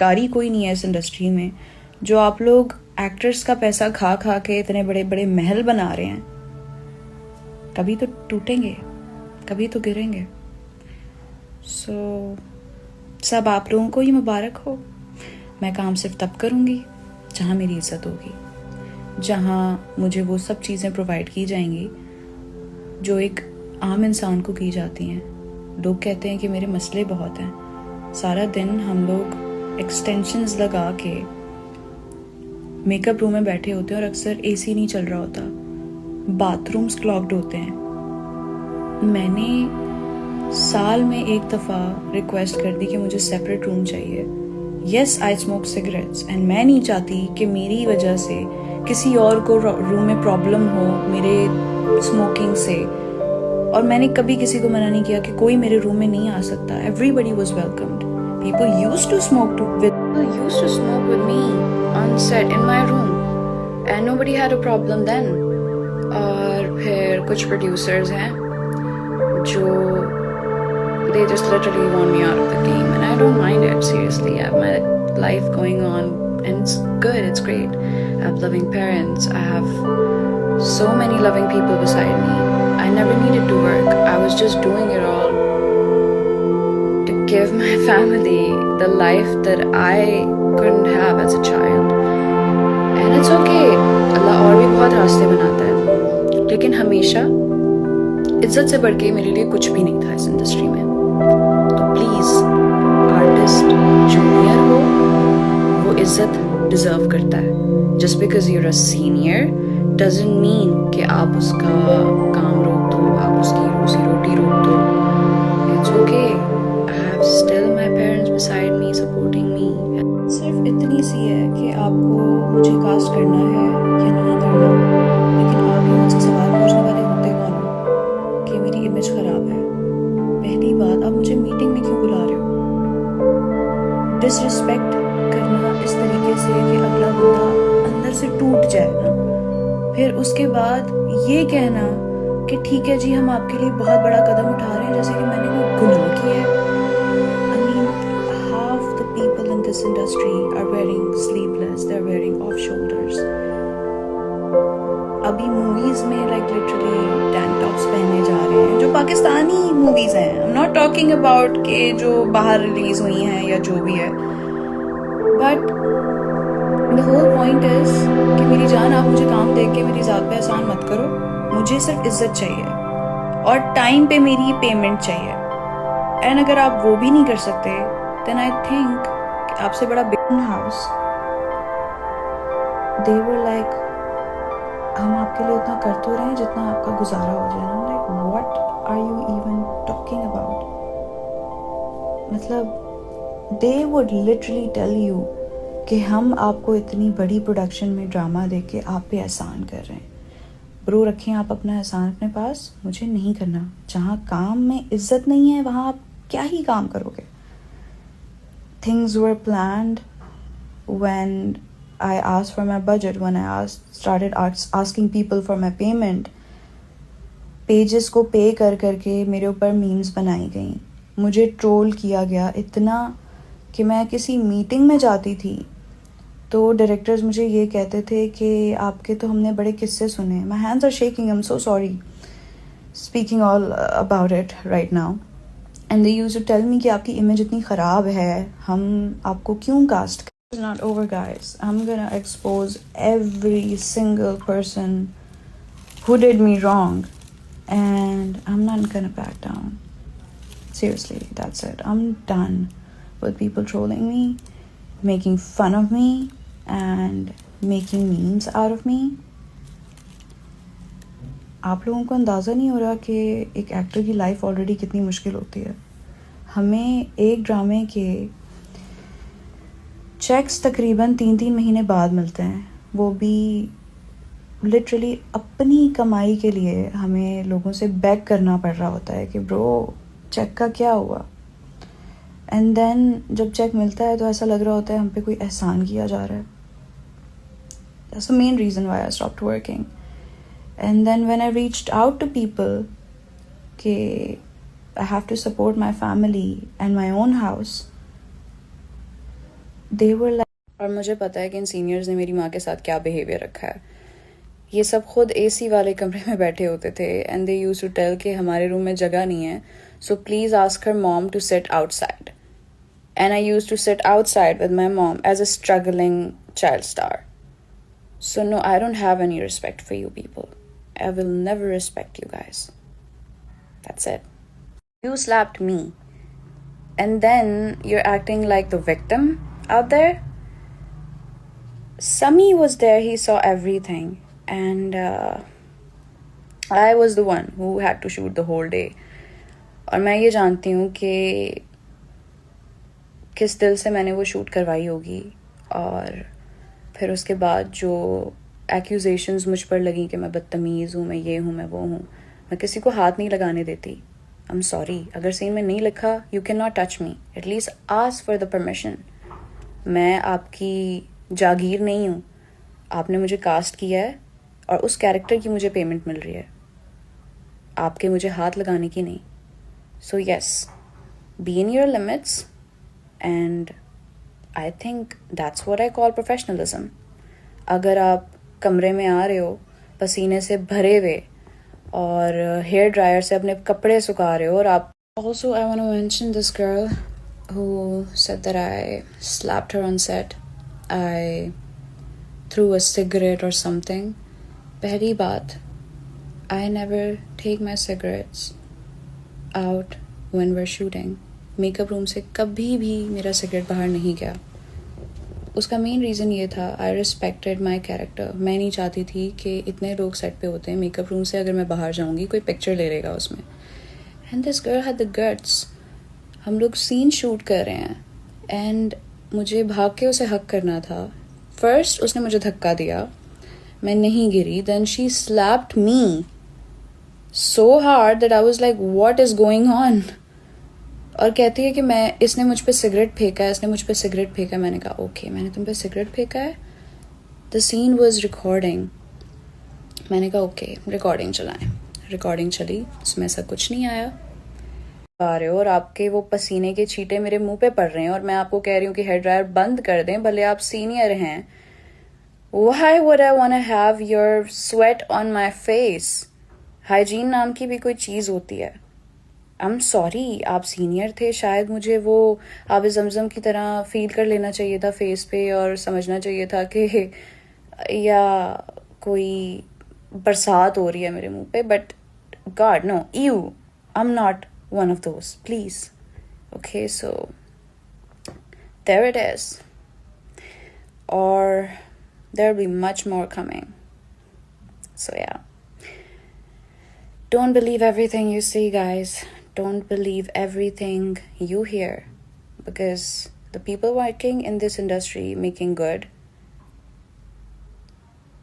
कारी कोई नहीं है इस इंडस्ट्री में। जो आप लोग एक्टर्स का पैसा खा खा के इतने बड़े बड़े महल बना रहे हैं, कभी तो टूटेंगे, कभी तो गिरेंगे। सब आप लोगों को ही मुबारक हो। मैं काम सिर्फ तब करूँगी जहाँ मेरी इज्जत होगी, जहाँ मुझे वो सब चीज़ें प्रोवाइड की जाएंगी जो एक आम इंसान को की जाती हैं। लोग कहते हैं कि मेरे मसले बहुत हैं। सारा दिन हम लोग एक्सटेंशंस लगा के मेकअप रूम में बैठे होते हैं और अक्सर एसी नहीं चल रहा होता, बाथरूम्स क्लॉग्ड होते हैं। मैंने साल में एक दफ़ा रिक्वेस्ट कर दी कि मुझे सेपरेट रूम चाहिए। Yes, I smoke cigarettes and मैं नहीं चाहती कि मेरी वजह से किसी और को रूम में प्रॉब्लम हो मेरे स्मोकिंग से। और मैंने कभी किसी को मना नहीं किया कि कोई मेरे रूम में नहीं आ सकता। Everybody was welcomed. People used to smoke with me on set in my room and nobody had a problem then. और फिर कुछ प्रोड्यूसर्स हैं जो they just literally want me out of the game, and I don't mind it, seriously. I have my life going on and it's good, it's great. I have loving parents, I have so many loving people beside me. I never needed to work. I was just doing it all to give my family the life that I couldn't have as a child. And it's okay, Allah और भी बहुत रास्ते बनाता है, लेकिन हमेशा इज्जत से बढ़ के मेरे लिए कुछ भी नहीं था इस इंडस्ट्री में। तो प्लीज, आर्टिस्ट जूनियर हो वो इज्जत डिजर्व करता है। Just because you're a senior doesn't mean कि आप उसका काम रोक दो, आप उसकी रोजी रोटी रोक दो। It's okay, I have still my parents beside me supporting me. सिर्फ इतनी सी है कि आपको मुझे कास्ट करना है या नहीं करना, लेकिन आप ही मुझसे सवाल पूछने वाले होते कौन हो कि मेरी इमेज खराब है। पहली बात, आप मुझे मीटिंग में क्यों बुला रहे हो? डिसरिस्पेक्ट करना इस तरीके से कि अगला बंदा अंदर से टूट जाए ना। फिर उसके बाद ये कहना कि ठीक है जी, हम आपके लिए बहुत बड़ा कदम उठा रहे हैं, जैसे कि मैंने कोई गुनाह किया है। I mean, half the people in this industry are wearing sleeveless, they're wearing off shoulders. अभी मूवीज में लाइक लिटरली टैंक टॉप्स पहने जा रहे हैं, जो पाकिस्तानी मूवीज हैं। आई एम नॉट टॉकिंग अबाउट के जो बाहर रिलीज हुई हैं या जो भी है, but the whole point is कि मेरी जान, आप मुझे काम दे के मेरी ज़ात पे एहसान मत करो। मुझे सिर्फ इज्जत चाहिए और टाइम पे मेरी पेमेंट चाहिए। एंड अगर आप वो भी नहीं कर सकते, देन आई थिंक आपसे बड़ा big house, they were like, हम आपके लिए उतना कर तो रहे हैं जितना आपका गुजारा हो जाए। Like what are you even talking about? मतलब they would literally tell you कि हम आपको इतनी बड़ी प्रोडक्शन में ड्रामा दे के आप पे एहसान कर रहे हैं। ब्रो, रखें आप अपना एहसान अपने पास, मुझे नहीं करना। जहाँ काम में इज्जत नहीं है वहाँ आप क्या ही काम करोगे? Things were planned when I asked for my budget, when I started asking people for my payment. Pages को पे कर करके मेरे ऊपर मीम्स बनाई गई, मुझे ट्रोल किया गया इतना कि मैं किसी मीटिंग में जाती थी तो डायरेक्टर्स मुझे ये कहते थे कि आपके तो हमने बड़े किस्से सुने। My hands are shaking, I'm so sorry speaking all about it right now. And they used to tell me कि आपकी इमेज इतनी ख़राब है, हम आपको क्यों cast. It's not over, guys. I'm gonna expose every single person who did me wrong, and I'm not gonna back down. Seriously, that's it. I'm done with people trolling me, making fun of me, and making memes out of me. आप लोगों को अंदाज़ा नहीं हो रहा कि एक actor की लाइफ ऑलरेडी कितनी मुश्किल होती है। हमें एक ड्रामे के चेक्स तकरीबन 3-3 महीने बाद मिलते हैं, वो भी लिटरली अपनी कमाई के लिए हमें लोगों से बेग करना पड़ रहा होता है कि ब्रो चेक का क्या हुआ। एंड देन जब चेक मिलता है तो ऐसा लग रहा होता है हम पे कोई एहसान किया जा रहा है। That's the main reason why I stopped working. And then when I reached out to people कि I have to support my family and my own house, they were like, और मुझे पता है कि इन सीनियर्स ने मेरी माँ के साथ क्या बिहेवियर रखा है। ये सब खुद एसी वाले कमरे में बैठे होते थे and they used to tell कि हमारे रूम में जगह नहीं है, so please ask her mom to sit outside. And I used to sit outside with my mom as a struggling child star. So no, I don't have any respect for you people. I will never respect you guys. That's it. You slapped me. And then you're acting like the victim out there. Sami was there, he saw everything. And I was the one who had to shoot the whole day. और मैं ये जानती हूँ कि किस दिल से मैंने वो शूट करवाई होगी। और फिर उसके बाद जो एक्यूजेशंस मुझ पर लगी कि मैं बदतमीज़ हूँ, मैं ये हूँ, मैं वो हूँ, मैं किसी को हाथ नहीं लगाने देती। आई एम सॉरी, अगर सीन में नहीं लिखा you can not touch me, at least ask for the permission. मैं आपकी जागीर नहीं हूँ, आपने मुझे कास्ट किया है और उस कैरेक्टर की मुझे पेमेंट मिल रही है, आपके मुझे हाथ लगाने की नहीं। So yes, be in your limits and I think that's what I call professionalism. अगर आप कमरे में आ रहे हो पसीने से भरे हुए और हेयर ड्रायर से अपने कपड़े सुखा रहे हो और आप also I want to mention this girl who said that I slapped her on set, I threw a cigarette और समथिंग। पहली बात, I never take my cigarettes out when we are shooting. Makeup room से कभी भी मेरा cigarette बाहर नहीं गया। उसका मेन रीज़न ये था, आई रिस्पेक्टेड माई कैरेक्टर। मैं नहीं चाहती थी कि इतने लोग सेट पे होते हैं, मेकअप रूम से अगर मैं बाहर जाऊंगी कोई पिक्चर ले लेगा उसमें। And this girl had the guts. हम लोग सीन शूट कर रहे हैं एंड मुझे भाग के उसे हक करना था। फर्स्ट उसने मुझे धक्का दिया, मैं नहीं गिरी, then she slapped me so hard that I was like what is going on. और कहती है कि इसने मुझ पे सिगरेट फेंका है, इसने मुझ पे सिगरेट फेंका है। मैंने कहा ओके, मैंने तुम पे सिगरेट फेंका है। The scene was recording. मैंने कहा ओके, रिकॉर्डिंग चलाएं। रिकॉर्डिंग चली, उसमें ऐसा कुछ नहीं आया। आ रहे हो और आपके वो पसीने के छींटे मेरे मुंह पे पड़ रहे हैं और मैं आपको कह रही हूँ कि हेयर ड्रायर बंद कर दें, भले आप सीनियर हैं। Why would I want to have your sweat on my face? Hygiene नाम की भी कोई चीज़ होती है। आई एम सॉरी, आप सीनियर थे, शायद मुझे वो आब जमजम की तरह फील कर लेना चाहिए था फेस पे और समझना चाहिए था कि या कोई बरसात हो रही है मेरे मुंह पे। But God know, you, I am not one of those, please. Okay, so there it is, और there will be much more coming. So yeah, don't believe everything you see, guys. Don't believe everything you hear, because the people working in this industry making good,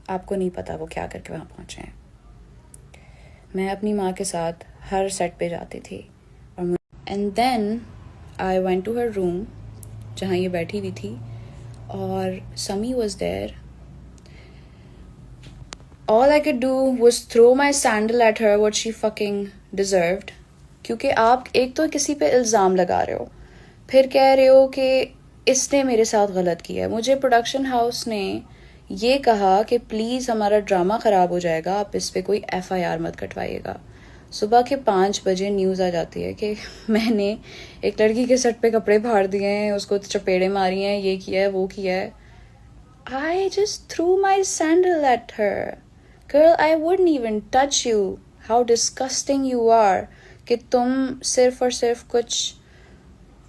आपको नहीं पता वो क्या करके वहाँ पहुँचे हैं। मैं अपनी माँ के साथ हर सेट पे जाती थी और and then I went to her room जहाँ ये बैठी हुई थी और Sammy was there. All I could do was throw my sandal at her, what she fucking deserved. क्योंकि आप एक तो किसी पे इल्ज़ाम लगा रहे हो, फिर कह रहे हो कि इसने मेरे साथ गलत किया है। मुझे प्रोडक्शन हाउस ने ये कहा कि प्लीज़ हमारा ड्रामा ख़राब हो जाएगा, आप इस पे कोई FIR मत कटवाइएगा। सुबह के 5 बजे न्यूज़ आ जाती है कि मैंने एक लड़की के सेट पे कपड़े फाड़ दिए हैं, उसको चपेड़े मारी हैं, ये किया है, वो किया है। I just threw my sandal at her. Girl, I wouldn't even touch you. How disgusting you are. कि तुम सिर्फ और सिर्फ कुछ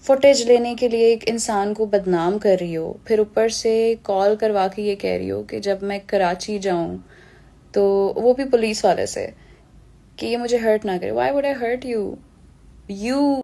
फुटेज लेने के लिए एक इंसान को बदनाम कर रही हो, फिर ऊपर से कॉल करवा के ये कह रही हो कि जब मैं कराची जाऊं तो वो भी पुलिस वाले से कि ये मुझे हर्ट ना करे। Why would I hurt you? You